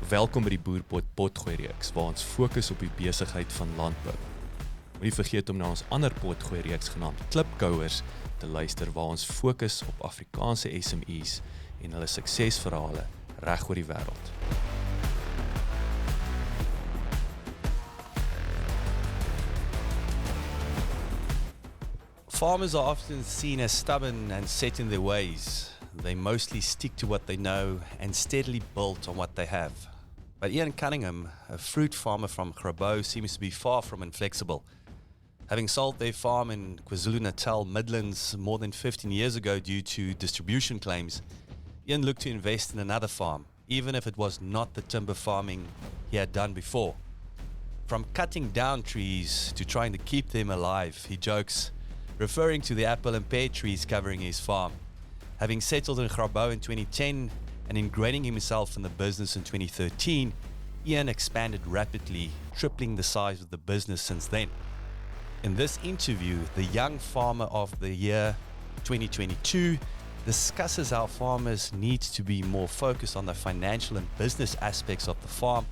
Welkom by die Boerpot potgooi reeks, waar ons fokus op die besigheid van landbou. Moenie vergeet om na ons ander potgooi reeks genaamd Klipkouers te luister, waar ons fokus op Afrikaanse SME's en hulle suksesverhale reg oor die wêreld. Farmers are often seen as stubborn and set in their ways. They mostly stick to what they know and steadily build on what they have. But Ian Cunningham, a fruit farmer from Grabouw, seems to be far from inflexible. Having sold their farm in KwaZulu-Natal, Midlands, more than 15 years ago due to distribution claims, Ian looked to invest in another farm, even if it was not the timber farming he had done before. From cutting down trees to trying to keep them alive, he jokes, referring to the apple and pear trees covering his farm. Having settled in Grabouw in 2010 and ingraining himself in the business in 2013, Ian expanded rapidly, tripling the size of the business since then. In this interview, the Young Farmer of the Year 2022 discusses how farmers need to be more focused on the financial and business aspects of the farm,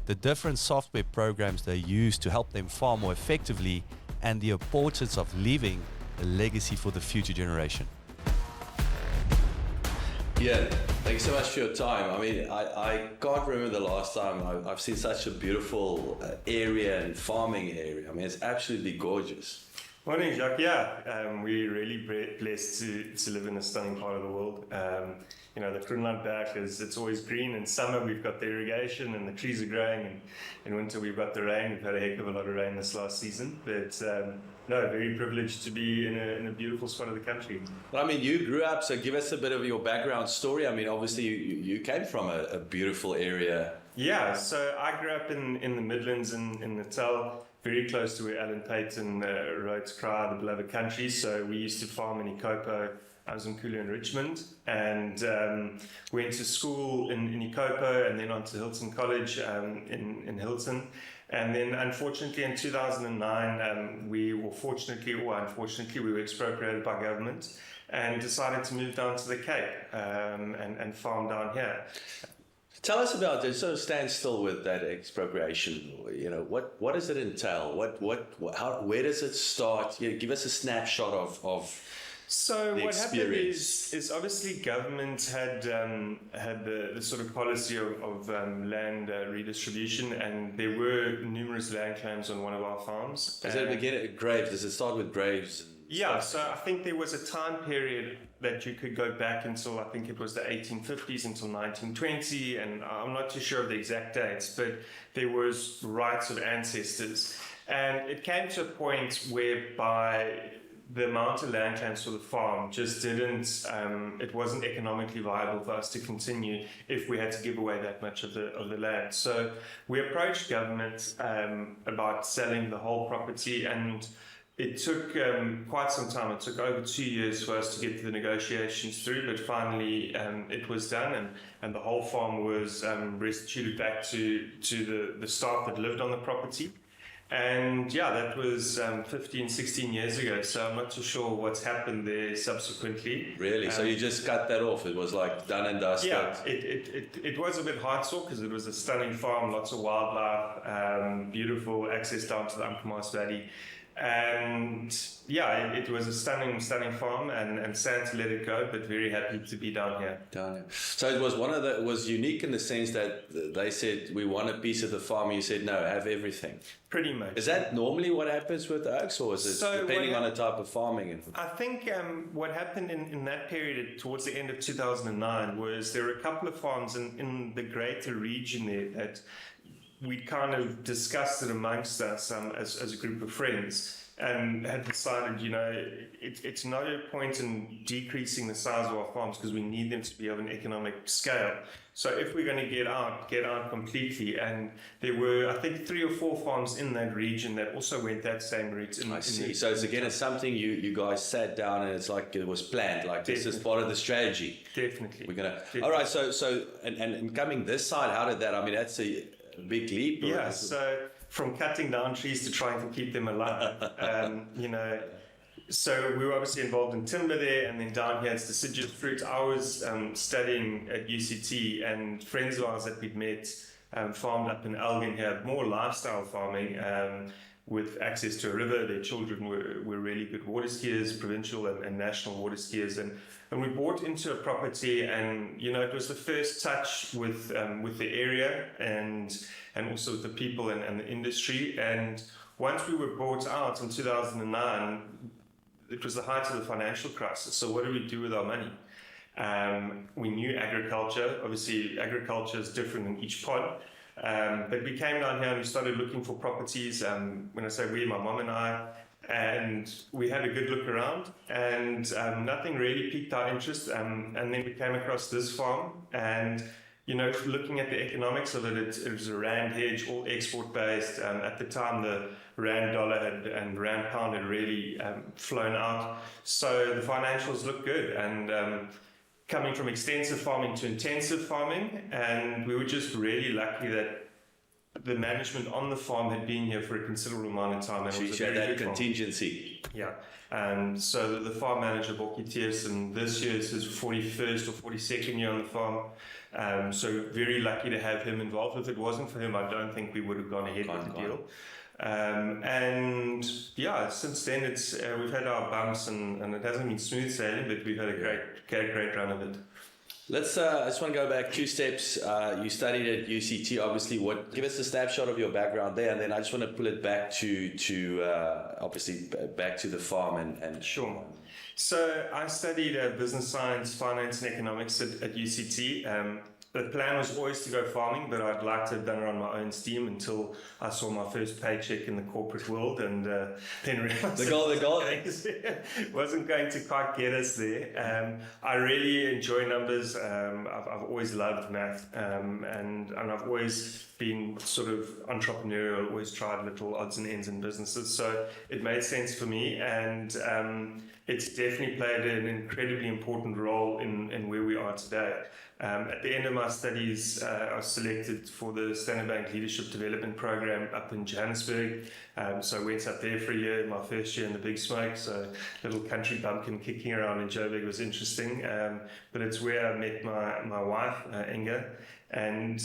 the different software programs they use to help them farm more effectively, and the importance of leaving a legacy for the future generation. Yeah, thank you so much for your time. I mean, I can't remember the last time I've seen such a beautiful area and farming area. I mean, it's absolutely gorgeous. Morning, Jacques. Yeah, we're really blessed to live in a stunning part of the world. You know, the Groenlandberg it's always green. In summer, we've got the irrigation and the trees are growing. And in winter, we've got the rain. We've had a heck of a lot of rain this last season. But no, very privileged to be in a beautiful spot of the country. Well, I mean, you grew up, so give us a bit of your background story. I mean, obviously, you came from a beautiful area. Yeah, so I grew up in the Midlands in Natal, very close to where Alan Payton wrote Cry, the Beloved Country. So we used to farm in Ikopo. I was in Kulu in Richmond and went to school in Ikopo and then on to Hilton College in Hilton. And then unfortunately in 2009, we were fortunately or unfortunately, we were expropriated by government and decided to move down to the Cape and farm down here. Tell us about it. So stand still with that expropriation. You know, what does it entail? Where does it start? You know, give us a snapshot of So what happened is obviously government had the sort of policy of land redistribution, and there were numerous land claims on one of our farms. Does it begin at graves? Does it start with graves? Yeah, so I think there was a time period that you could go back until I think it was the 1850s until 1920, and I'm not too sure of the exact dates, but there was rights of ancestors, and it came to a point whereby the amount of land claims for the farm just didn't, it wasn't economically viable for us to continue if we had to give away that much of the land. So we approached government about selling the whole property, and it took quite some time. It took over 2 years for us to get the negotiations through, but finally it was done, and the whole farm was restituted back to the staff that lived on the property. And yeah, that was 15, 16 years ago, so I'm not too sure what's happened there subsequently. Really? So you just cut that off? It was like done and dusted? Yeah, it was a bit heartsore because it was a stunning farm, lots of wildlife, beautiful access down to the Aangedryf Valley. And yeah, it was a stunning farm, and sad to let it go, but very happy to be down here. So it was it was unique in the sense that they said, we want a piece of the farm. You said, no, have everything. Pretty much. Is that normally what happens with oaks, or is it depending on the type of farming? I think what happened in that period towards the end of 2009 was there were a couple of farms in the greater region there that we kind of discussed it amongst us as a group of friends, and had decided, you know, it's no point in decreasing the size of our farms because we need them to be of an economic scale. So if we're going to get out completely. And there were, I think, 3 or 4 farms in that region that also went that same route. I see. So it's something you guys sat down and it's like it was planned. Like this is part of the strategy. Definitely. We're gonna. All right. So and coming this side, how did that? I mean, that's a big leap. Yeah. So from cutting down trees to trying to keep them alive, you know. So we were obviously involved in timber there, and then down here it's deciduous fruit. I was studying at UCT, and friends of ours that we'd met farmed up in Elgin here, more lifestyle farming. With access to a river, their children were really good water skiers, provincial and national water skiers, and we bought into a property, and it was the first touch with the area and also with the people and the industry. And once we were bought out in 2009, it was the height of the financial crisis. So what do we do with our money? We knew agriculture. Obviously, agriculture is different in each pod. But we came down here and we started looking for properties. When I say we, my mom and I, and we had a good look around, and nothing really piqued our interest. And then we came across this farm, and looking at the economics of it, it was a rand hedge, all export based. At the time, the rand dollar and rand pound had really flown out, so the financials looked good. And coming from extensive farming to intensive farming, and we were just really lucky that the management on the farm had been here for a considerable amount of time. And so you had that contingency. Yeah. And so the farm manager, Bokkie Tiersen, this year is his 41st or 42nd year on the farm. So very lucky to have him involved. If it wasn't for him, I don't think we would have gone ahead with the deal. And yeah, since then we've had our bumps, and it hasn't been smooth sailing, but we've had a great run of it. I just want to go back 2 steps. You studied at UCT, obviously. Give us a snapshot of your background there, and then I just want to pull it back to obviously back to the farm and Sure. So I studied business science, finance, and economics at UCT. The plan was always to go farming, but I'd like to have done it on my own steam until I saw my first paycheck in the corporate world, and then realized the goal wasn't going to quite get us there. I really enjoy numbers. I've always loved math, and I've always been sort of entrepreneurial, always tried little odds and ends in businesses, so it made sense for me, and it's definitely played an incredibly important role in where we are today. At the end of my studies, I was selected for the Standard Bank Leadership Development Program up in Johannesburg. So I went up there for a year, my first year in the big smoke. So little country bumpkin kicking around in Joburg was interesting. But it's where I met my wife, Inga. And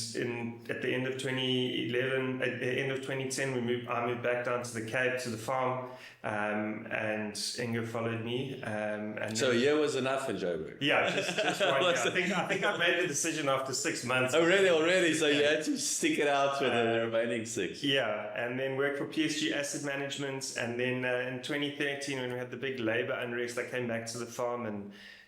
at the end of 2011, at the end of 2010, I moved back down to the Cape, to the farm, and Inga followed me. And so a year was enough in Joburg? Yeah, just 1 year. I think I made the decision after 6 months. Oh, really? Already? So you had to stick it out for the remaining 6? Yeah, and then worked for PSG Asset Management. And then in 2013, when we had the big labour unrest, I came back to the farm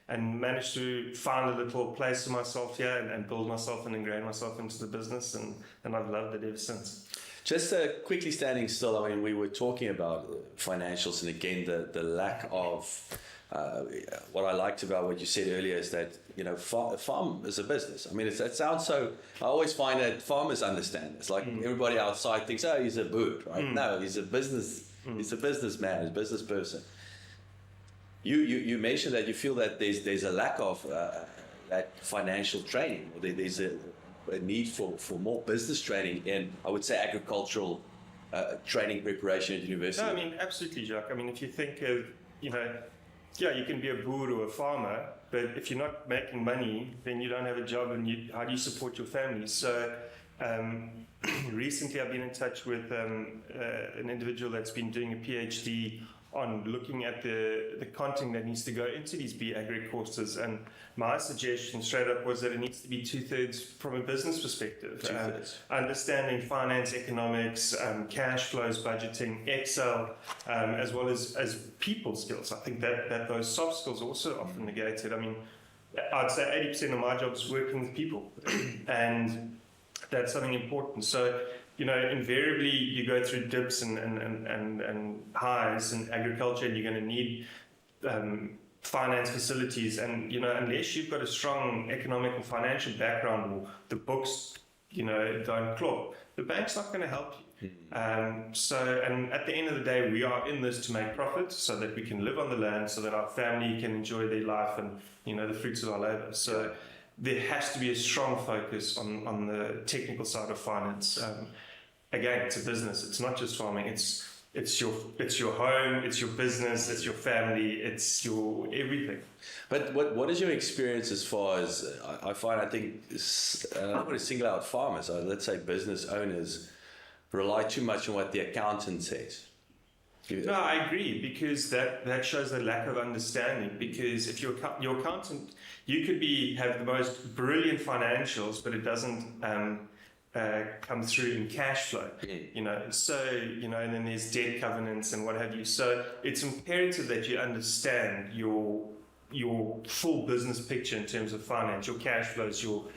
and managed to find a little place for myself here and build myself and ingrain myself into the business, and I've loved it ever since. Just quickly standing still, I mean, we were talking about financials, and again, the lack of, what I liked about what you said earlier is that, farm is a business. I mean, it sounds so, I always find that farmers understand. It's like everybody outside thinks, oh, he's a boer, right? No, he's a businessman, he's a business person. You mentioned that you feel that there's a lack of that financial training. There's a need for more business training in, I would say, agricultural training preparation at university. No, I mean, absolutely, Jacques. I mean, if you think of, you can be a boer or a farmer, but if you're not making money, then you don't have a job, and how do you support your family? So recently I've been in touch with an individual that's been doing a PhD on looking at the content that needs to go into these B-Agri courses, and my suggestion straight up was that it needs to be 2/3 from a business perspective. 2/3. Understanding finance, economics, cash flows, budgeting, Excel, as well as people skills. I think that those soft skills are also often negated. I mean, I'd say 80% of my job is working with people, and that's something important. So, invariably you go through dips and highs in agriculture, and you're going to need finance facilities. And, unless you've got a strong economic and financial background, or the books, don't claw, the bank's not going to help you. And at the end of the day, we are in this to make profit so that we can live on the land, so that our family can enjoy their life and, the fruits of our labor. So there has to be a strong focus on the technical side of finance. Again, it's a business. It's not just farming. It's it's your home, it's your business, it's your family, it's your everything. But what is your experience as far as I find? I think I don't want to single out farmers. Let's say business owners rely too much on what the accountant says. No, I agree, because that shows the lack of understanding. Because if your accountant, you could have the most brilliant financials, but it doesn't come through in cash flow, so and then there's debt covenants and what have you. So it's imperative that you understand your full business picture in terms of finance, your cash flows, your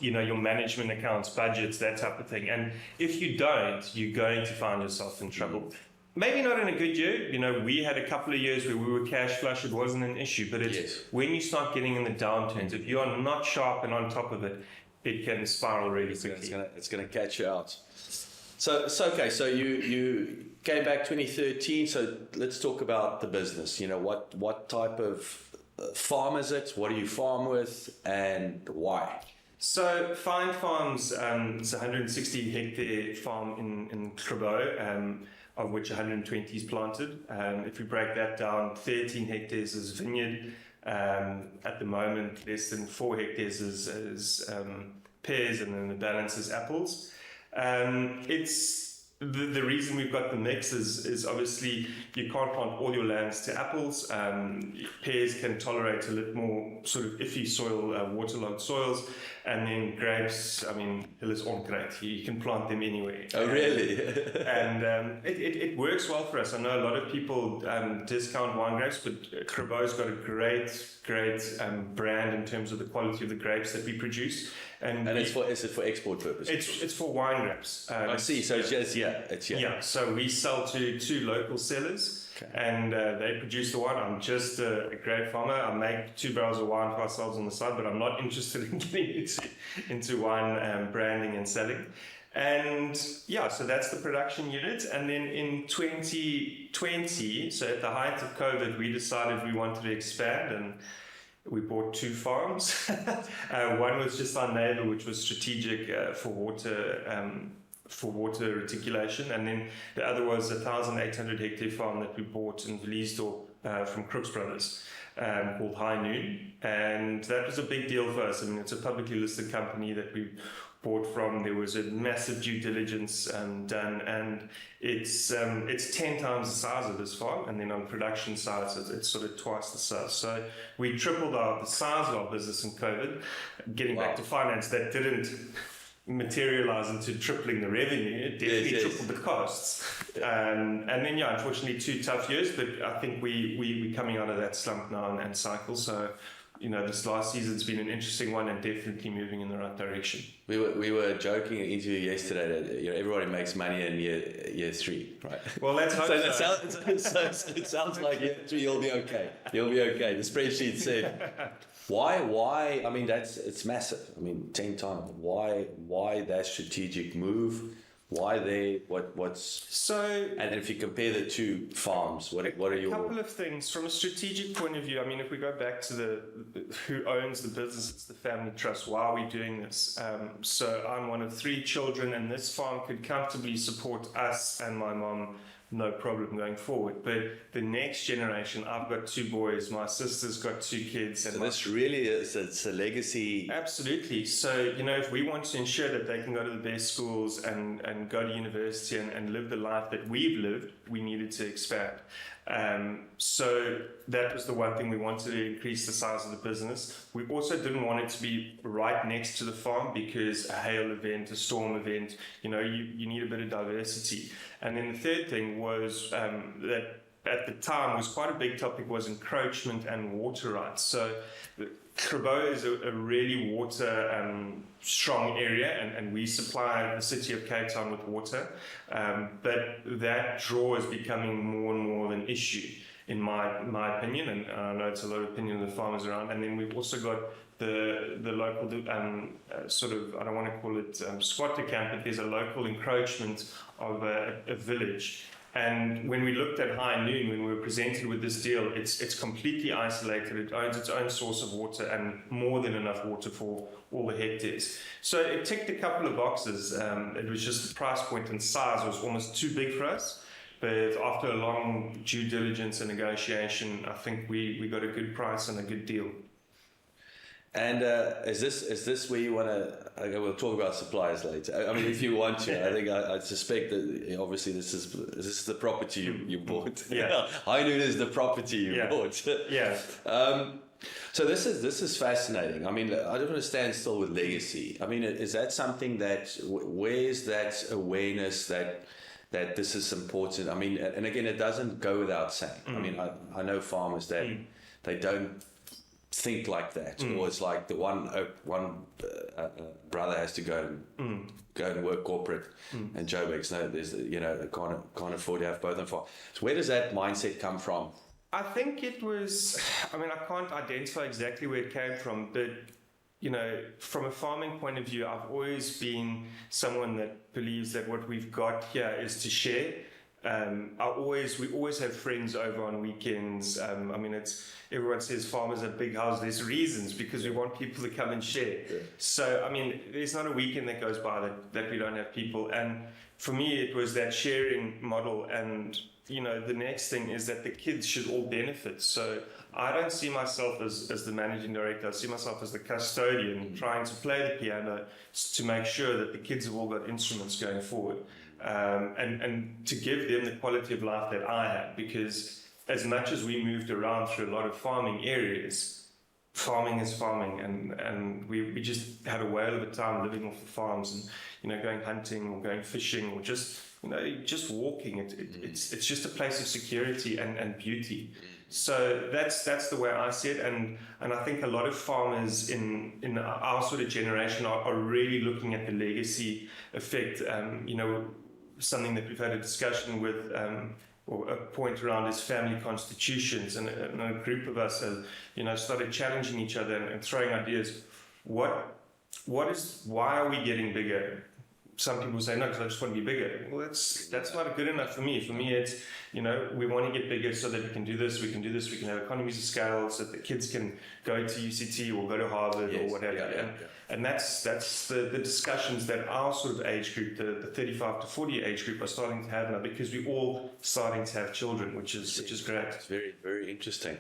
management accounts, budgets, that type of thing. And if you don't, you're going to find yourself in trouble. Maybe not in a good year. We had a couple of years where we were cash flush. It wasn't an issue. But it's when you start getting in the downturns, if you are not sharp and on top of it, it can spiral really quickly. It's going to catch you out. So okay. So you came back 2013. So let's talk about the business. What type of farm is it? What do you farm with, and why? So Fine Farms, it's a 160 hectare farm in Grabouw, of which 120 is planted. If we break that down, 13 hectares is vineyard. At the moment, less than 4 hectares is pears, and then the balance is apples. It's the reason we've got the mix is obviously you can't plant all your lands to apples. Pears can tolerate a little more sort of iffy soil, waterlogged soils, and then grapes. I mean, hulle aren't great. You can plant them anywhere. Oh, really? And it works well for us. I know a lot of people discount wine grapes, but Grabouw's got a great brand in terms of the quality of the grapes that we produce. And is it for export purposes? It's for wine grapes. I see. So Yeah. So we sell to 2 local sellers, and they produce the wine. I'm just a grape farmer. I make 2 barrels of wine for ourselves on the side, but I'm not interested in getting into wine branding and selling. And so that's the production unit. And then in 2020, so at the height of COVID, we decided we wanted to expand, and we bought 2 farms. One was just our neighbor, which was strategic for water reticulation, and then the other was a 1,800 hectare farm that we bought in Vliesdorp from Crooks Brothers, called High Noon, and that was a big deal for us. I mean, it's a publicly listed company that we bought from. There was a massive due diligence done, and it's 10 times the size of this farm, and then on production side it's sort of twice the size. So we tripled the size of our business in COVID. Getting back to finance, that didn't materialize into tripling the revenue. It definitely tripled the costs. And then unfortunately 2 tough years, but I think we're coming out of that slump now and cycle. So this last season's been an interesting one, and definitely moving in the right direction. We were joking in an interview yesterday that everybody makes money in year 3, right? Well, let's hope so. It sounds like year 3 you'll be okay. You'll be okay. The spreadsheet said. Why? I mean, it's massive. I mean, 10 times. Why that strategic move? Why they? What's so? And if you compare the 2 farms, what are your? A couple of things from a strategic point of view. I mean, if we go back to who owns the business, it's the family trust. Why are we doing this? So I'm one of 3 children, and this farm could comfortably support us and my mom, no problem going forward. But the next generation, I've got 2 boys, my sister's got 2 kids. And so this really is, it's a legacy. Absolutely. So, if we want to ensure that they can go to the best schools and go to university and live the life that we've lived, we needed to expand. So that was the one thing. We wanted to increase the size of the business. We also didn't want it to be right next to the farm, because a hail event, a storm event, you need a bit of diversity. And then the third thing was that at the time was quite a big topic, was encroachment and water rights. So Grabouw is a really water strong area, and we supply the city of Cape Town with water, but that draw is becoming more and more of an issue, in my opinion, and I know it's a lot of opinion of the farmers around. And then we've also got the local sort of, I don't want to call it squatter camp, but there's a local encroachment of a village And when we looked at High Noon, when we were presented with this deal, it's completely isolated. It owns its own source of water and more than enough water for all the hectares. So it ticked a couple of boxes. It was just the price point and size was almost too big for us. But after a long due diligence and negotiation, I think we got a good price and a good deal. And is this where you want to? We'll talk about suppliers later. I mean, if you want to, I think I suspect that obviously this is the property you bought. Yeah, High Noon is the property you bought. Yeah. So this is fascinating. I mean, I don't want to stand still with legacy. I mean, is that something that where is that awareness that this is important? I mean, and again, it doesn't go without saying. I mean, I know farmers that they don't think like that, or it's like the one brother has to go and work corporate, and Joburg's no, there's can't afford to have both of them. So where does that mindset come from? I think it was. I mean, I can't identify exactly where it came from, but from a farming point of view, I've always been someone that believes that what we've got here is to share. We always have friends over on weekends. I mean, everyone says farmers have big houses. There's reasons, because we want people to come and share. Yeah. So, I mean, there's not a weekend that goes by that we don't have people. And for me, it was that sharing model. And, the next thing is that the kids should all benefit. So I don't see myself as the managing director. I see myself as the custodian, trying to play the piano to make sure that the kids have all got instruments going forward. And to give them the quality of life that I had, because as much as we moved around through a lot of farming areas, farming is farming, and we just had a whale of a time living off the farms and going hunting or going fishing or just walking. It's just a place of security and beauty. So that's the way I see it, and I think a lot of farmers in our sort of generation are really looking at the legacy effect. Something that we've had a discussion with, or a point around is family constitutions, and a group of us have, started challenging each other and throwing ideas. Why are we getting bigger? Some people say, no, because I just want to be bigger. Well, that's not good enough for me. For me, it's, we want to get bigger so that we can do this, we can have economies of scale, so that the kids can go to UCT or go to Harvard or whatever. And that's the discussions that our sort of age group, the 35 to 40 age group, are starting to have now, because we're all starting to have children, which is great. It's very, very interesting.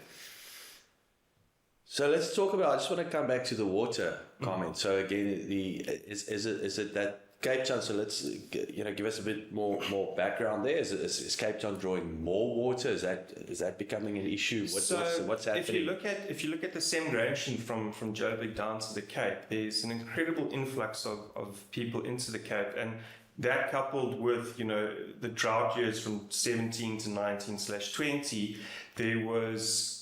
So let's talk about. I just want to come back to the water comment. So again, is it that Cape Town? So let's give us a bit more background there. Is Cape Town drawing more water? Is that becoming an issue? What's happening? If you look at the semigration from Joburg down to the Cape, there's an incredible influx of people into the Cape, and that coupled with the drought years from 17 to 19/20, there was.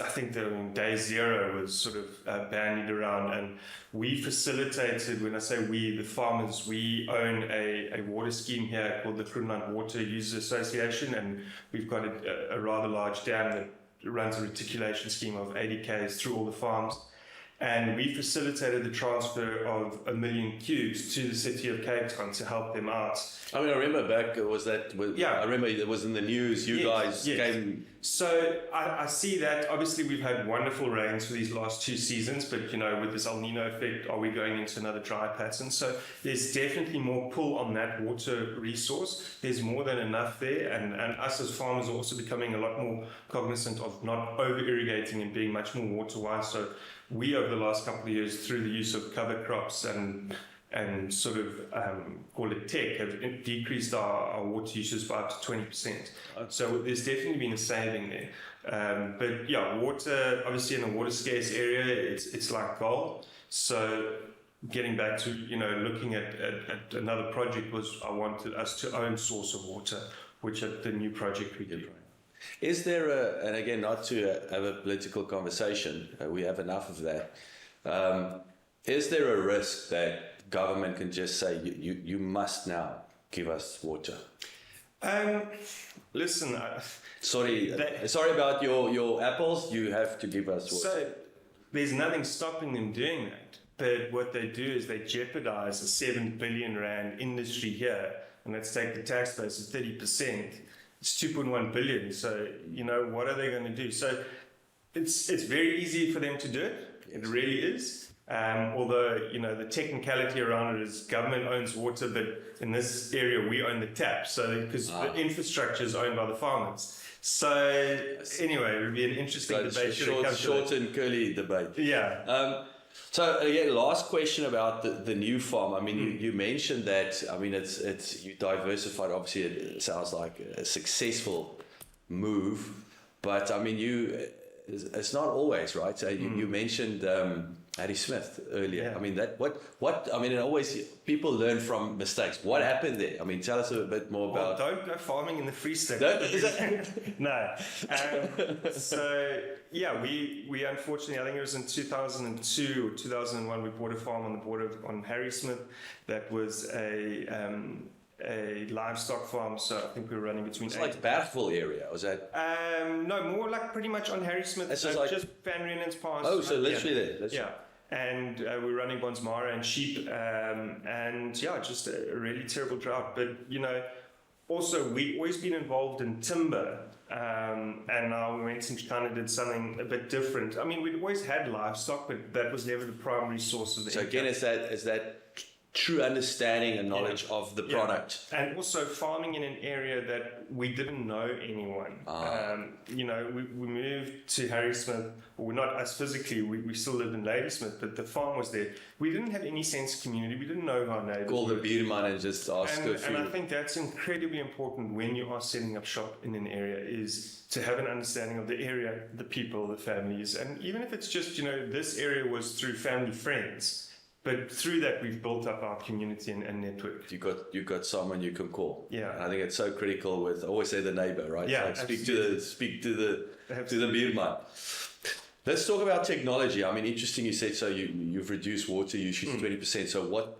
I think day zero was sort of bandied around, and we facilitated. When I say we, the farmers, we own a water scheme here called the Groenland Water Users Association, and we've got a rather large dam that runs a reticulation scheme of 80 k's through all the farms. And we facilitated the transfer of 1 million cubes to the city of Cape Town to help them out. I mean, I remember back, I remember it was in the news, you guys came. So I see that. Obviously, we've had wonderful rains for these last 2 seasons, but with this El Nino effect, are we going into another dry pattern? So there's definitely more pull on that water resource. There's more than enough there, and us as farmers are also becoming a lot more cognizant of not over-irrigating and being much more water-wise. So we, over the last couple of years, through the use of cover crops and sort of call it tech, have decreased our water usage by up to 20%. So there's definitely been a saving there. But yeah, water, obviously in a water scarce area, it's like gold. So getting back to looking at another project was I wanted us to own source of water, which at the new project we did. Is there and again, not to have a political conversation, we have enough of that. Is there a risk that government can just say, you must now give us water? Listen, sorry about your apples, you have to give us water. So there's nothing stopping them doing that. But what they do is they jeopardize a 7 billion rand industry here, and let's take the tax base of 30%. it's 2.1 billion. So, what are they going to do? So it's very easy for them to do it. It really is. Although, the technicality around it is government owns water, but in this area we own the tap. So, because the infrastructure is owned by the farmers. So, anyway, it would be an interesting debate. Short and curly debate. Yeah. So again, last question about the new farm. I mean, you mentioned that. I mean, it's you diversified. Obviously, it sounds like a successful move, but I mean, it's not always right. So you mentioned Harry Smith earlier. Yeah. I mean, I mean, always people learn from mistakes. What happened there? I mean, tell us a bit more about. Don't go farming in the Free State. No. So yeah, we unfortunately, I think it was in 2002 or 2001, we bought a farm on the border on Harry Smith. That was a livestock farm. So I think we were running between. It's like Bergville area, was that? No, more like pretty much on Harry Smith. It's just Van Rienen's Pass. Oh, so literally there. Yeah. And we're running Bonsmara and sheep, and yeah, just a really terrible drought. But also we've always been involved in timber, and now we went and kind of did something a bit different. I mean, we'd always had livestock, but that was never the primary source of the income. Again, is that true understanding and knowledge of the product, and also farming in an area that we didn't know anyone. We moved to Harry Smith, well, not us physically, we still lived in Ladysmith, but the farm was there. We didn't have any sense of community. We didn't know our neighbors. Call the beerman and just ask a few. And I think that's incredibly important when you are setting up shop in an area, is to have an understanding of the area, the people, the families, and even if it's just this area was through family friends. But through that, we've built up our community and network. You got someone you can call. Yeah, and I think it's so critical. With I always say the neighbor, right? Yeah, like speak to the beerman. Let's talk about technology. I mean, interesting. You said so. You've reduced water usage 20%. So what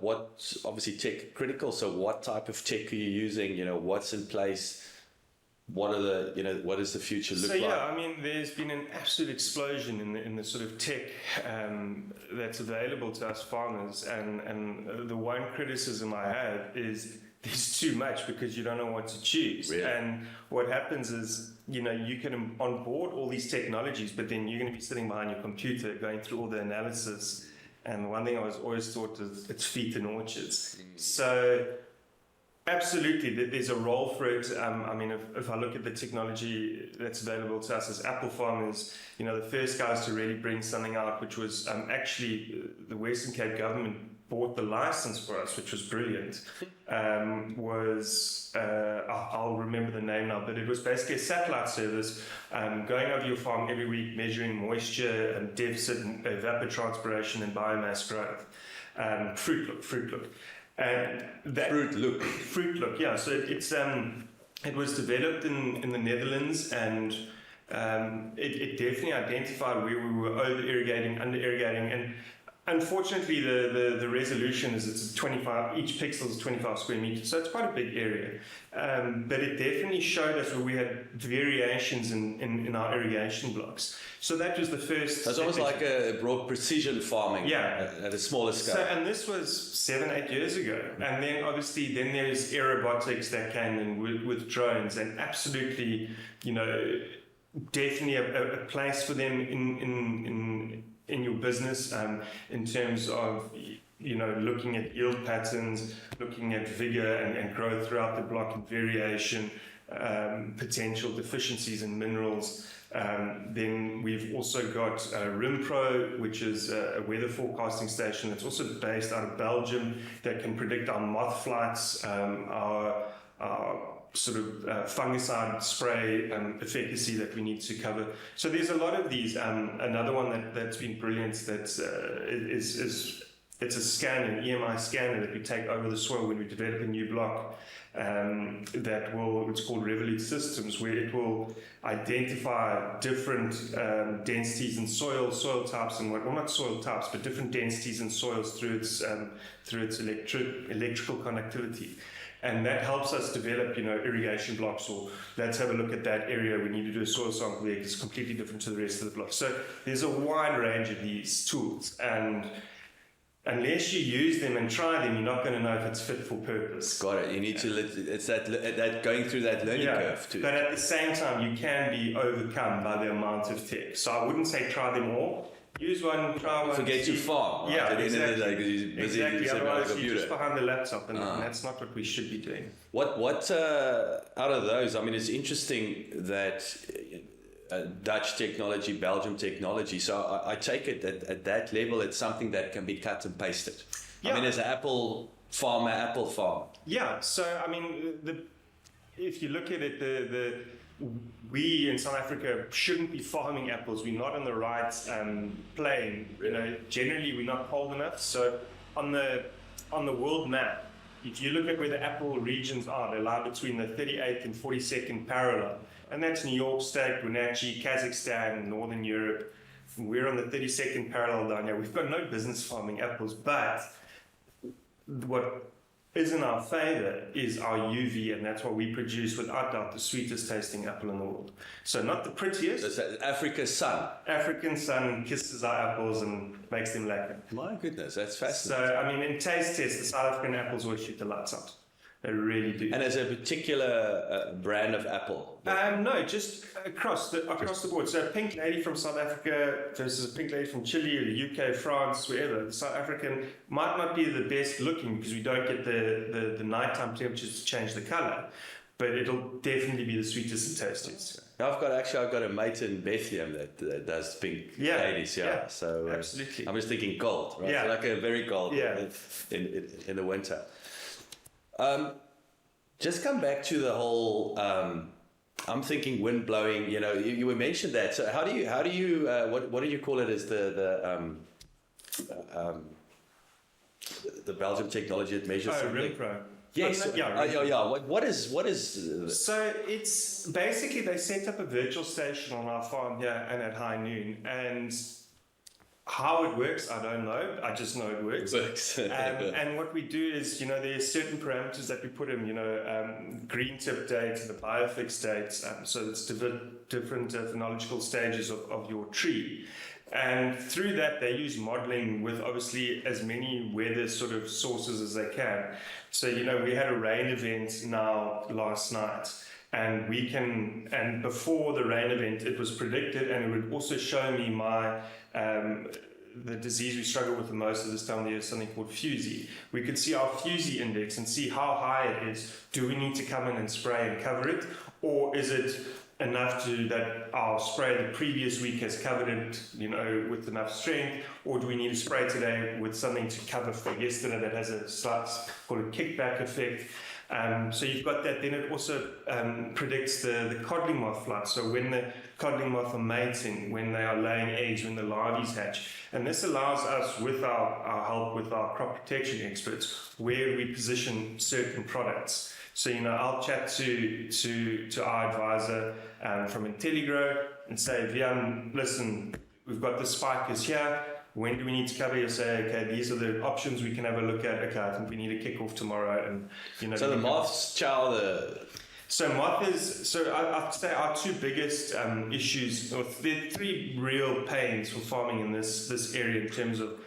obviously tech critical. So what type of tech are you using? What's in place? What are the what does the future look like? So yeah, I mean, there's been an absolute explosion in the sort of tech that's available to us farmers, and the one criticism I have is there's too much because you don't know what to choose. Really? And what happens is you can onboard all these technologies, but then you're going to be sitting behind your computer going through all the analysis. And one thing I was always taught is it's feet in orchards. So absolutely, there's a role for it. I mean, if I look at the technology that's available to us as apple farmers, the first guys to really bring something out, which was actually the Western Cape government bought the license for us, which was brilliant, I'll remember the name now, but it was basically a satellite service going over your farm every week, measuring moisture and deficit and evapotranspiration and biomass growth. Fruit look. And that Fruit look, yeah. So it was developed in the Netherlands, and it definitely identified where we were over irrigating, under irrigating, and unfortunately the resolution is it's 25. Each pixel is 25 square meters, so it's quite a big area. But it definitely showed us where we had variations in our irrigation blocks. So that was the first. So it's almost like a broad precision farming, yeah, at a smaller scale. So, and this was 7-8 years ago. And then obviously there's aerobotics that came in with drones, and absolutely, definitely a place for them in your business, in terms of looking at yield patterns, looking at vigor and growth throughout the block and variation, potential deficiencies in minerals. Then we've also got RimPro, which is a weather forecasting station that's also based out of Belgium, that can predict our moth flights, our sort of fungicide spray efficacy that we need to cover. So there's a lot of these. Another one that's been brilliant is it's a scanner, an EMI scanner that we take over the soil when we develop a new block. It's called Revolute Systems, where it will identify different densities in soil types, and not soil types, but different densities in soils through its electrical conductivity. And that helps us develop, irrigation blocks, or let's have a look at that area. We need to do a soil sample there. It's completely different to the rest of the block. So there's a wide range of these tools, and unless you use them and try them, you're not going to know if it's fit for purpose. Got it. You need to. It's that going through that learning curve too. But at the same time, you can be overcome by the amount of tech. So I wouldn't say try them all. Use one, try one. Forget your farm. Right? Yeah, at the exactly. end of the day, because you're busy Exactly. sitting on the Otherwise, you're computer. just behind the laptop, and that's not what we should be doing. What out of those? I mean, it's interesting that Dutch technology, Belgium technology. So I take it that at that level, it's something that can be cut and pasted. Yeah. I mean, as an apple farm. Yeah. So I mean, if you look at it, we in South Africa shouldn't be farming apples. We're not on the right plane. You know, generally we're not cold enough. So on the world map, if you look at where the apple regions are, they lie between the 38th and 42nd parallel, and that's New York State, Wenatchee, Kazakhstan, Northern Europe. We're on the 32nd parallel down here. We've got no business farming apples, but what is in our favor is our UV, and that's what we produce without doubt the sweetest tasting apple in the world. So not the prettiest. It's Africa's sun. African sun kisses our apples and makes them lacquer. My goodness, that's fascinating. So I mean, in taste tests, the South African apples will shoot the lights out. They really do. And as a particular brand of apple? No, just across the board. So a pink lady from South Africa versus a pink lady from Chile or the UK, France, wherever. The South African might not be the best looking because we don't get the nighttime temperatures to change the color, but it'll definitely be the sweetest and tastiest. I've got a mate in Bethlehem that does pink ladies. Yeah. So absolutely. I'm just thinking gold, right? Yeah. So like a very gold in the winter. Just come back to the whole. I'm thinking wind blowing. You know, you mentioned that. So how do you what do you call it as the Belgium technology that measures something? RimPro. Yes. Yeah. What is? So it's basically they set up a virtual station on our farm here and at high noon, and how it works, I don't know. I just know it works. And what we do is, you know, there's certain parameters that we put in, you know, green tip date, the biofix date. So it's different phenological stages of your tree. And through that, they use modeling with obviously as many weather sort of sources as they can. So, you know, we had a rain event now last night. And before the rain event, it was predicted, and it would also show me the disease we struggle with the most at this time of the year is something called fusy. We could see our fusy index and see how high it is. Do we need to come in and spray and cover it? Or is it enough that our spray the previous week has covered it, you know, with enough strength? Or do we need to spray today with something to cover for yesterday that has a slight, called a kickback effect? So you've got that. Then it also predicts the codling moth flight. So when the codling moth are mating, when they are laying eggs, when the larvae hatch. And this allows us, with our help with our crop protection experts, where we position certain products. So, you know, I'll chat to our advisor from IntelliGrow and say, Vian, listen, we've got the spikers here. When do we need to cover? You say, okay, these are the options we can have a look at. Okay, I think we need to kick off tomorrow, and you know. So the moths chow the. So I'd say our two biggest issues, or there are three real pains for farming in this area in terms of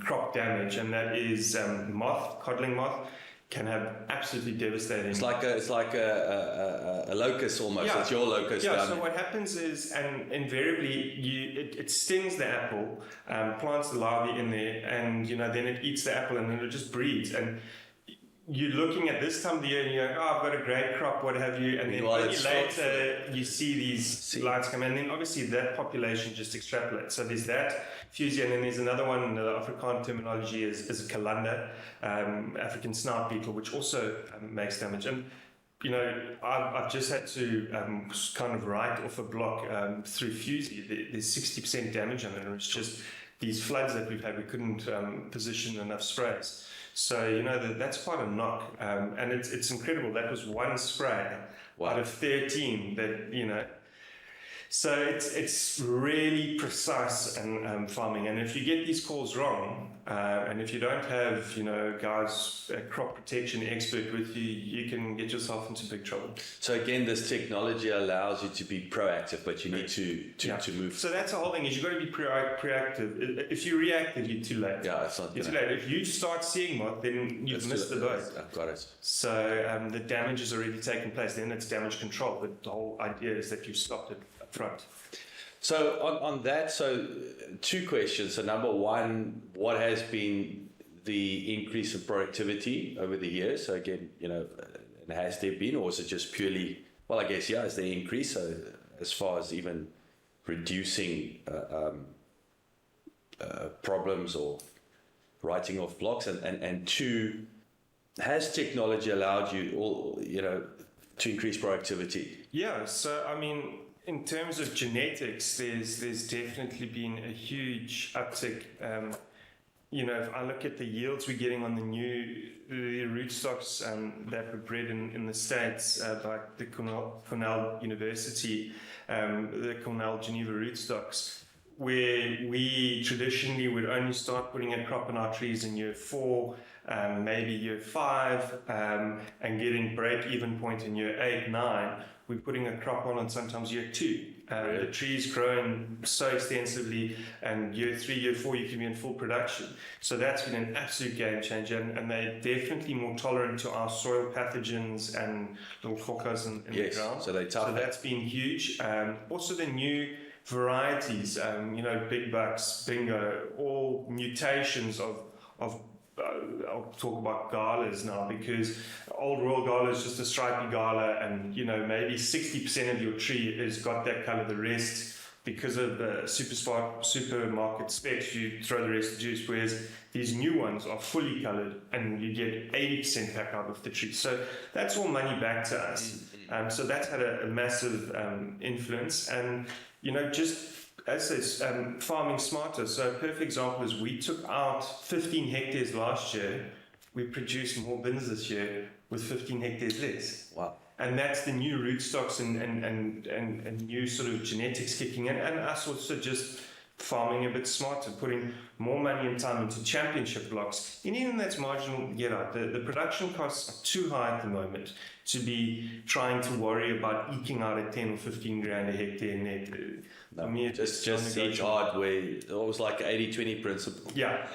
crop damage, and that is codling moth. Can have absolutely devastating. It's like a locust almost. Yeah. It's your locust. Yeah. So what happens is, and invariably, it stings the apple, plants the larvae in there, and you know then it eats the apple, and then it just breeds. And you're looking at this time of the year, and you're like, oh, I've got a great crop, what have you, and then later you see these lights come in, and then obviously that population just extrapolates. So there's that fusy, and then there's another one. The Afrikaans terminology is a calanda, African snout beetle, which also makes damage. And you know, I've just had to kind of write off a block through fusy. There's 60% damage on it, and it's just these floods that we've had. We couldn't position enough sprays. So, you know, that's quite a knock. And it's incredible. That was one spray out of 13 that, you know. So it's really precise and farming. And if you get these calls wrong, and if you don't have, guys, a crop protection expert with you, you can get yourself into big trouble. So again, this technology allows you to be proactive, but you need to move. So that's the whole thing, is you've got to be proactive. If you're reactive, you're too late. Yeah, it's not. You're too late. If you start seeing what, then you've missed the boat. I've got it. So the damage has already taken place. Then it's damage control. But the whole idea is that you stopped it up front. So on that, so two questions. So number one, what has been the increase in productivity over the years? So again, has there been, or is it just purely, well, I guess, is there increase? So as far as even reducing problems or writing off blocks, and two, has technology allowed you to increase productivity? Yeah, so I mean, in terms of genetics, there's definitely been a huge uptick. If I look at the yields we're getting on the rootstocks that were bred in the States by the Cornell University, the Cornell Geneva rootstocks, where we traditionally would only start putting a crop in our trees in year 4, maybe year 5, and getting break-even point in year 8, 9. We're putting a crop on sometimes year 2. The tree's growing so extensively, and year 3, year 4, you can be in full production. So that's been an absolute game changer, and they're definitely more tolerant to our soil pathogens and little focus in the ground. So they're tougher. So that's been huge. Also the new varieties, big bucks, bingo, all mutations of I'll talk about galas now, because old royal gala is just a stripy gala, and maybe 60% of your tree has got that color. The rest, because of the supermarket specs, you throw the rest of the juice. Whereas these new ones are fully colored, and you get 80% back out of the tree. So that's all money back to us. So that's had a massive influence, and just as this farming smarter. So a perfect example is we took out 15 hectares last year. We produced more bins this year with 15 hectares less. Wow. And that's the new rootstocks and new sort of genetics kicking in, and us also just farming a bit smarter, putting more money and time into championship blocks. And even that's marginal, the production costs are too high at the moment to be trying to worry about eking out a 10 or 15 grand a hectare net. No, just each hard way. It was like 80-20 principle. Yeah.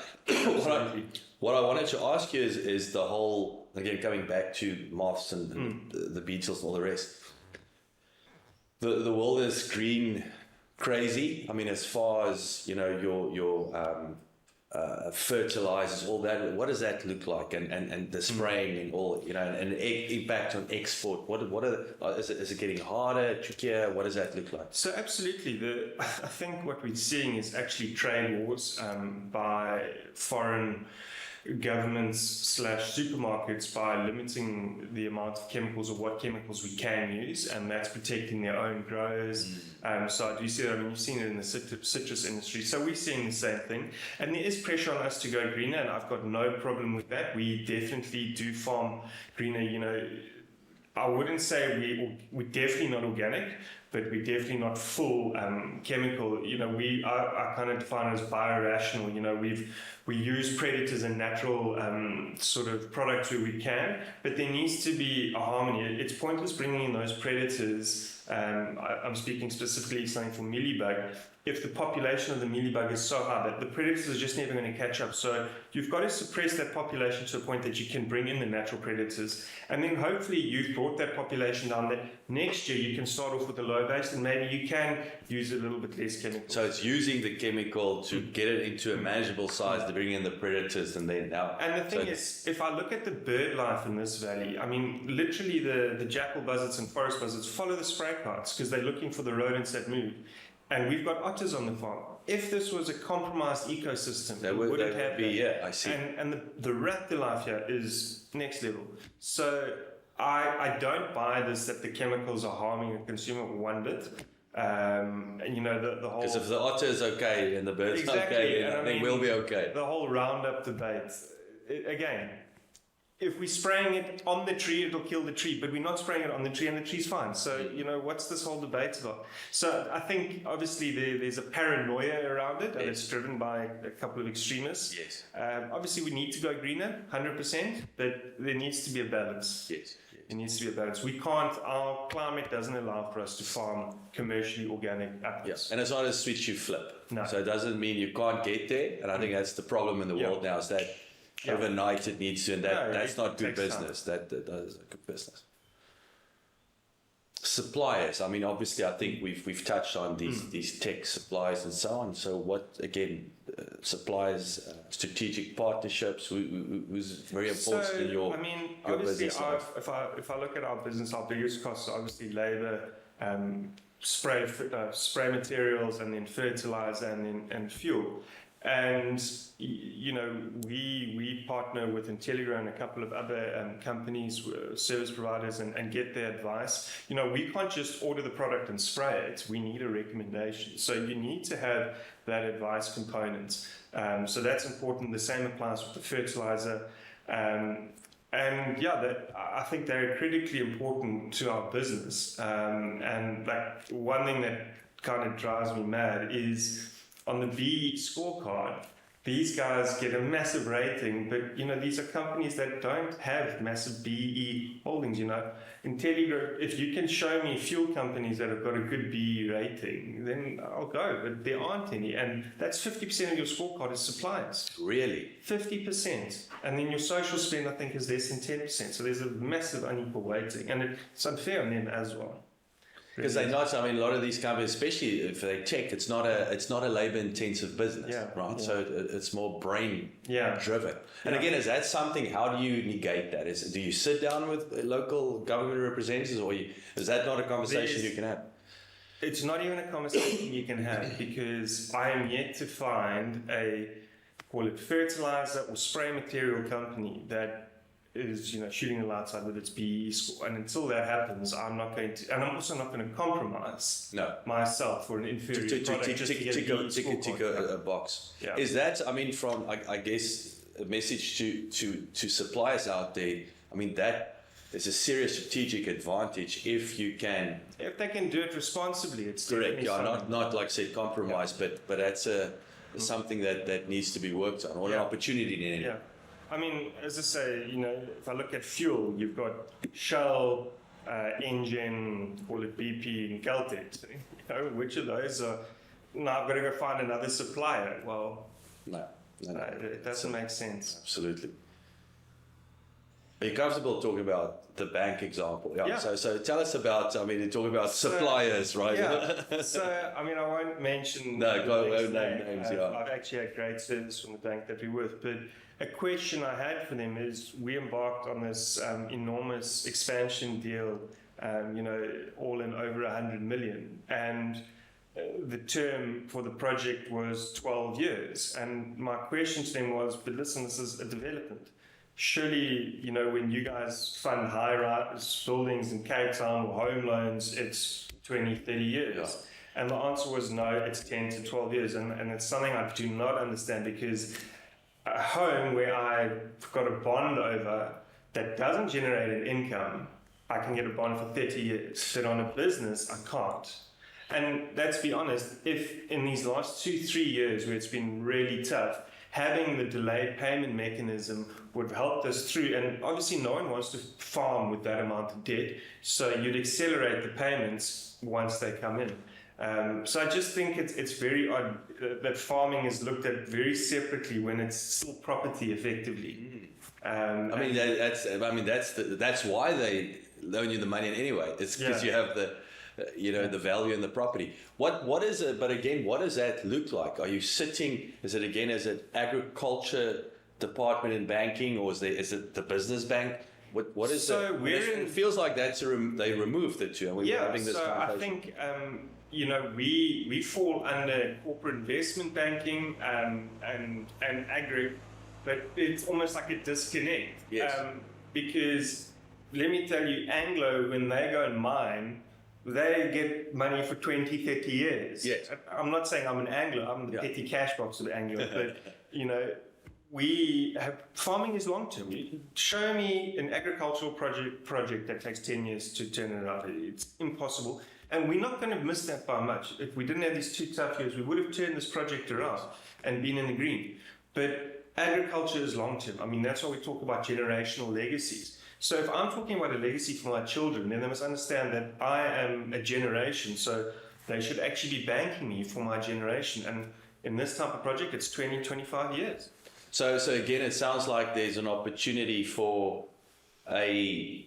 What I wanted to ask you is the whole, again, coming back to moths and the beetles and all the rest. The world is green crazy. I mean, as far as your fertilizers, all that. What does that look like? And the spraying and all, and impact on export. Is it getting harder, trickier? What does that look like? So absolutely, I think what we're seeing is actually trade wars by foreign governments / supermarkets by limiting the amount of chemicals or what chemicals we can use, and that's protecting their own growers. So I do see that. I mean, you've seen it in the citrus industry. So we're seeing the same thing, and there is pressure on us to go greener, and I've got no problem with that. We definitely do farm greener. I wouldn't say we're definitely not organic, but we're definitely not full chemical. I kind of define it as biorational. We use predators and natural sort of products where we can, but there needs to be a harmony. It's pointless bringing in those predators. I'm speaking specifically something for mealybug. If the population of the mealybug is so high that the predators are just never going to catch up, so you've got to suppress that population to a point that you can bring in the natural predators, and then hopefully you've brought that population down. That next year you can start off with a low base, and maybe you can use a little bit less chemical. So it's using the chemical to get it into a manageable size to bring in the predators, and then now. And the thing is, if I look at the bird life in this valley, I mean, literally the jackal buzzards and forest buzzards follow the spray carts because they're looking for the rodents that move. And we've got otters on the farm. If this was a compromised ecosystem, it wouldn't have be. Yeah, I see. And the raptor life here is next level. So I don't buy this that the chemicals are harming the consumer one bit. And the whole. Because if the otter is okay and the bird's okay, then I think we'll be okay. The whole Roundup debate, again, if we're spraying it on the tree, it'll kill the tree, but we're not spraying it on the tree and the tree's fine. So, what's this whole debate about? So I think obviously there's a paranoia around it, and it's driven by a couple of extremists. Yes. Obviously we need to go greener, 100%, but there needs to be a balance. Yes. It needs to be a balance. We can't, our climate doesn't allow for us to farm commercially organic apples. Yes. And it's not a switch you flip. No. So it doesn't mean you can't get there. And I think that's the problem in the world now, is that overnight it needs to, and that's not good business. That is a good business. Suppliers. I mean, obviously, I think we've touched on these tech suppliers and so on. So what, again, suppliers, strategic partnerships, who's very important in your obviously, business? if I look at our business, our biggest costs are obviously labor, spray materials, and then fertilizer, and fuel. And we partner with Intelligra and a couple of other companies, service providers, and get their advice. We can't just order the product and spray it. We need a recommendation. So you need to have that advice component. So that's important. The same applies with the fertilizer. I think they're critically important to our business. And like one thing that kind of drives me mad is, on the BE scorecard, these guys get a massive rating, but these are companies that don't have massive BE holdings. Intelligra, if you can show me fuel companies that have got a good BE rating, then I'll go. But there aren't any, and that's 50% of your scorecard is suppliers. Really? 50%, and then your social spend, I think, is less than 10%. So there's a massive unequal weighting, and it's unfair on them as well. Because they're not. I mean, a lot of these companies, especially if they tech, it's not a labor-intensive business, right? Yeah. So it's more brain-driven. And again, is that something? How do you negate that? Do you sit down with local government representatives, or is that not a conversation you can have? It's not even a conversation you can have, because I am yet to find a, call it fertilizer or spray material company that is shooting the lights out with its BE score, and until that happens, I'm not going to, and I'm also not going to compromise myself for an inferior product to go a box. Yeah. Is that, I mean, from I guess a message to suppliers out there? I mean, that is a serious strategic advantage if they can do it responsibly. It's correct. Yeah, not like say compromise, but that's something that needs to be worked on, or an opportunity in it. Yeah. I mean, as I say, if I look at fuel, you've got Shell, Engine, call it BP, and Caltex. Which of those are, I've got to go find another supplier. Well, no, it doesn't make sense. Absolutely. Are you comfortable talking about the bank example? Yeah. So tell us about, you're talking about suppliers, right? Yeah. So, I won't mention names. I've actually had great service from the bank that we're with, but a question I had for them is, we embarked on this enormous expansion deal, all in over 100 million. And the term for the project was 12 years. And my question to them was, but listen, this is a development. Surely, when you guys fund high-rise buildings in Cape Town or home loans, it's 20, 30 years. Yeah. And the answer was no, it's 10 to 12 years. And it's something I do not understand, because a home where I've got a bond over that doesn't generate an income, I can get a bond for 30 years. But on a business, I can't. And let's be honest, if in these last 2-3 years where it's been really tough, having the delayed payment mechanism would have helped us through. And obviously no one wants to farm with that amount of debt, so you'd accelerate the payments once they come in. So I just think it's very odd that farming is looked at very separately when it's still property effectively. That's why they loan you the money anyway. It's because you have the value in the property. What is it? But again, what does that look like? Are you sitting? Is it agriculture department in banking, or is it the business bank? What is so it? It feels like that's they removed the two. And we're having this conversation. I think we fall under corporate investment banking and agri, but it's almost like a disconnect. Yes. Because let me tell you, Anglo, when they go and mine, they get money for 20, 30 years. Yes. I'm not saying I'm an Anglo, I'm the petty cash box of Anglo, but farming is long term. Show me an agricultural project that takes 10 years to turn it around. It's impossible. And we're not going to miss that by much. If we didn't have these 2 tough years, we would have turned this project around and been in the green. But agriculture is long term. I mean, that's why we talk about generational legacies. So if I'm talking about a legacy for my children, then they must understand that I am a generation. So they should actually be banking me for my generation. And in this type of project, it's 20, 25 years. So again, it sounds like there's an opportunity for a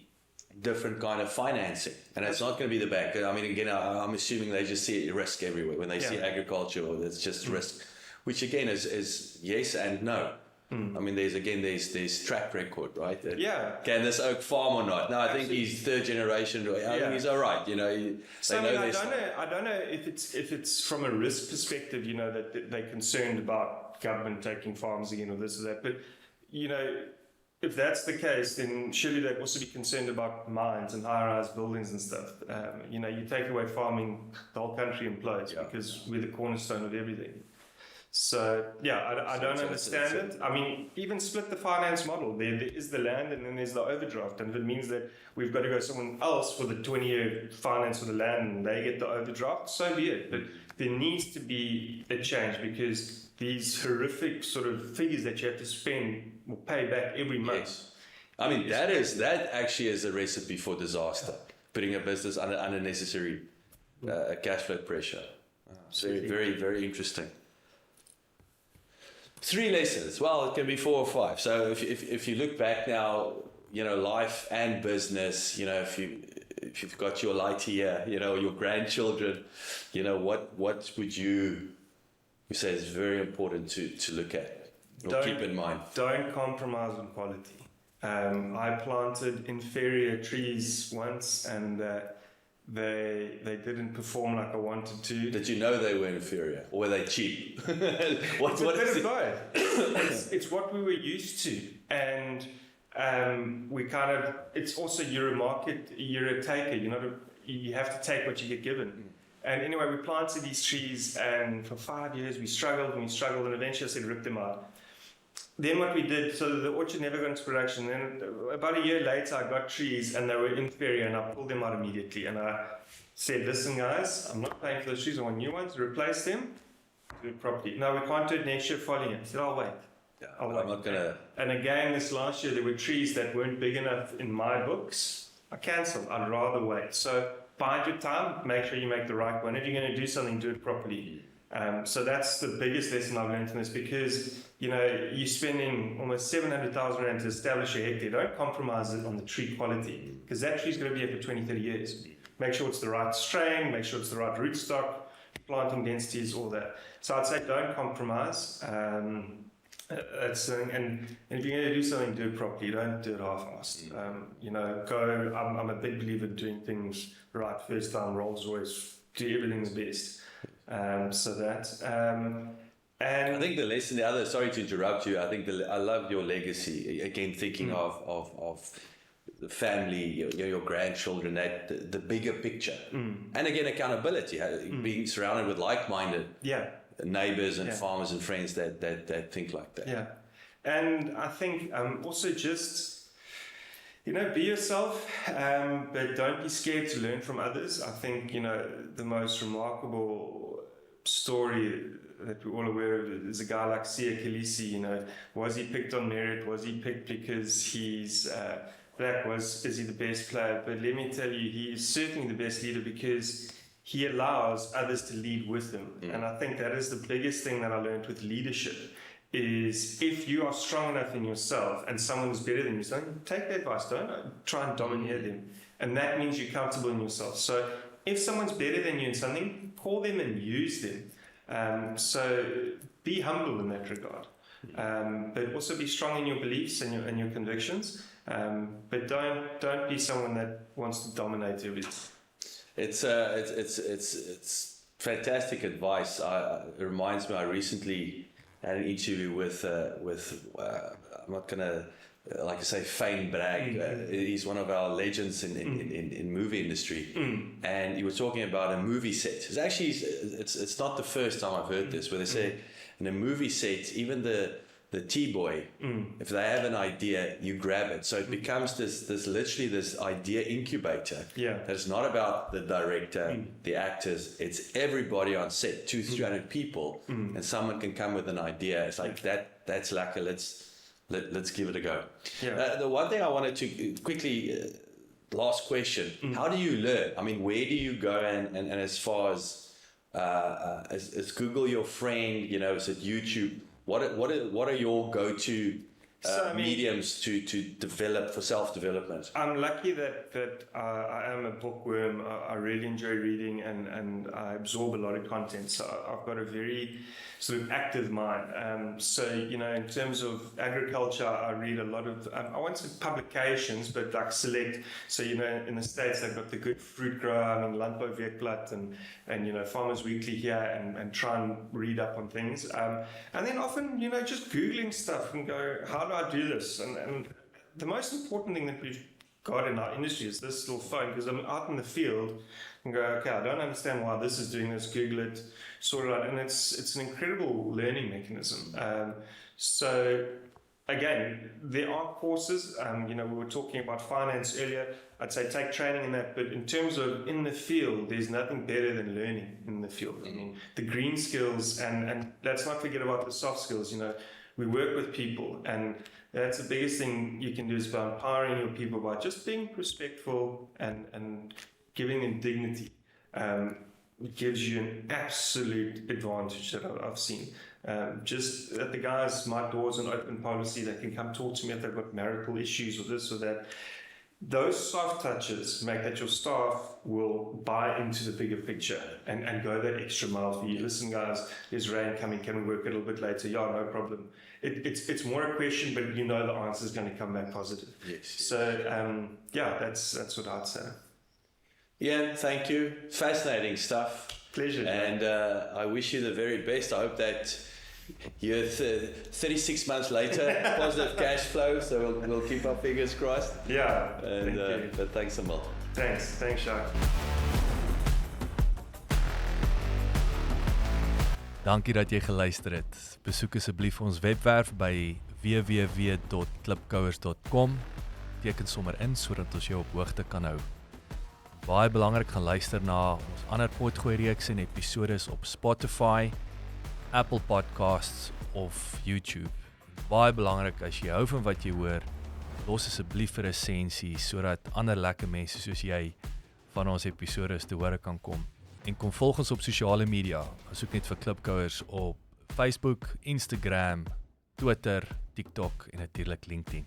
different kind of financing, and it's not going to be the bank. I mean, again, I'm assuming they just see risk everywhere when they see agriculture, or it's just risk, which again is yes and no. I mean, there's track record, right? Can this oak farm or not? No, I think he's third generation. I think he's all right. You know, I don't know if it's from a risk perspective. You know, that they're concerned about government taking farms again or this or that. But you know, if that's the case, then surely they'd also be concerned about mines and high-rise buildings and stuff. You know, you take away farming, the whole country implodes because we're the cornerstone of everything. So, I don't understand it. I mean, even split the finance model. There is the land and then there's the overdraft. And if it means that we've got to go someone else for the 20-year finance for the land and they get the overdraft, so be it. But there needs to be a change because these horrific sort of figures that you have to spend will pay back every month. Yes. I mean, that actually is a recipe for disaster, putting a business under unnecessary cash flow pressure. Very, very, very interesting. 3 lessons. Well, it can be 4 or 5. So if you look back now, you know, life and business, you know, if you've got your light here, you know, your grandchildren, you know, what would you say is very important to look at or keep in mind? Don't compromise on quality. I planted inferior trees once and they didn't perform like I wanted to. Did you know they were inferior, or were they cheap? What is it? It's what we were used to, and we kind of. It's also you're a taker. You have to take what you get given. And anyway, we planted these trees, and for 5 years we struggled, and eventually I said rip them out. Then what we did, so the orchard never got into production. Then about a year later, I got trees and they were inferior, and I pulled them out immediately. And I said, listen guys, I'm not paying for those trees, I want new ones, replace them, do it properly. No, we can't do it next year following it. I said, I'll wait. I'm not going to... And again, this last year, there were trees that weren't big enough in my books. I cancelled, I'd rather wait. So bide your time, make sure you make the right one. If you're going to do something, do it properly. So that's the biggest lesson I've learned from this, because you know you're spending almost 700,000 rand to establish a hectare. Don't compromise it on the tree quality, because that tree's going to be here for 20, 30 years. Make sure it's the right strain, make sure it's the right rootstock, planting densities, all that. So I'd say don't compromise. And if you're going to do something, do it properly. Don't do it half-assed. I'm a big believer in doing things right first time. Rolls Royce, do everything the best. And I think the lesson, sorry to interrupt you, I love your legacy, again, thinking of the family, your grandchildren, the bigger picture. And again, accountability, being surrounded with like-minded neighbors and farmers and friends that think like that. Yeah. And I think also just, be yourself, but don't be scared to learn from others. I think, the most remarkable story that we're all aware of is a guy like Siya Kolisi. Was he picked on merit? Was he picked because he's black? Is he the best player? But let me tell you, he is certainly the best leader because he allows others to lead with him. And I think that is the biggest thing that I learned with leadership. Is if you are strong enough in yourself and someone is better than you, take their advice, don't try and domineer them. And that means you're comfortable in yourself. So if someone's better than you in something, call them and use them. So be humble in that regard. But also be strong in your beliefs and your convictions. But don't be someone that wants to dominate everything. It's fantastic advice. It reminds me, I recently had an interview with I'm not gonna like I say Fane Bragg. He's one of our legends in movie industry, and he was talking about a movie set. It's not the first time I've heard this, where they say in a movie set, even the the tea boy, if they have an idea, you grab it. So it becomes this literally this idea incubator. Yeah. That's not about the director, the actors. It's everybody on set, 200-300 people, and someone can come with an idea. It's like that's lekker. Let's give it a go. Yeah. The one thing I wanted to quickly, last question: how do you learn? I mean, where do you go? And as far as is Google your friend? You know, is it YouTube? What are your go-to mediums to develop for self-development? I'm lucky that I am a bookworm. I really enjoy reading and I absorb a lot of content. So I've got a very sort of active mind. So, you know, in terms of agriculture, I read a lot of, I won't say publications, but like select. So, you know, in the States, they've got the Good Fruit Grower, Landbou and you know, Farmers Weekly here and try and read up on things. And then often, you know, just Googling stuff and go, how do I do this? And the most important thing that we've got in our industry is this little phone, because I'm out in the field and go, okay, I don't understand why this is doing this, Google it, sort it out, and it's an incredible learning mechanism. So again, there are courses, you know, we were talking about finance earlier. I'd say take training in that, but in terms of in the field, there's nothing better than learning in the field. I mean, the green skills, and let's not forget about the soft skills. You know, we work with people, and that's the biggest thing you can do is by empowering your people by just being respectful and giving them dignity. It gives you an absolute advantage that I've seen. Just that the guys, my door's an open policy, they can come talk to me if they've got marital issues or this or that. Those soft touches make that your staff will buy into the bigger picture and go that extra mile for you. Listen, guys, there's rain coming. Can we work a little bit later? Yeah, no problem. It's more a question, but you know the answer is going to come back positive. Yes. So, yeah, that's what I'd say. Ian, thank you. Fascinating stuff. Pleasure. And I wish you the very best. I hope that you're 36 months later, positive cash flow, so we'll keep our fingers crossed. Yeah, and, thank you. But thanks a lot. Thanks, Jacques. Dankie dat jy geluister het. Besoek asseblief ons webwerf by www.klipkouers.com. Teken sommer in sodat ons jou op hoogte kan hou. Baie belangrik, gaan luister na ons ander potgooi reeks en episodes op Spotify, Apple Podcasts of YouTube. Baie belangrik, as jy hou van wat jy hoor, los asseblief 'n resensie sodat ander lekker mense soos jy van ons episodes te hore kan kom. En kom volg ons op sosiale media. Soek net vir Klipkouers op Facebook, Instagram, Twitter, TikTok en natuurlik LinkedIn.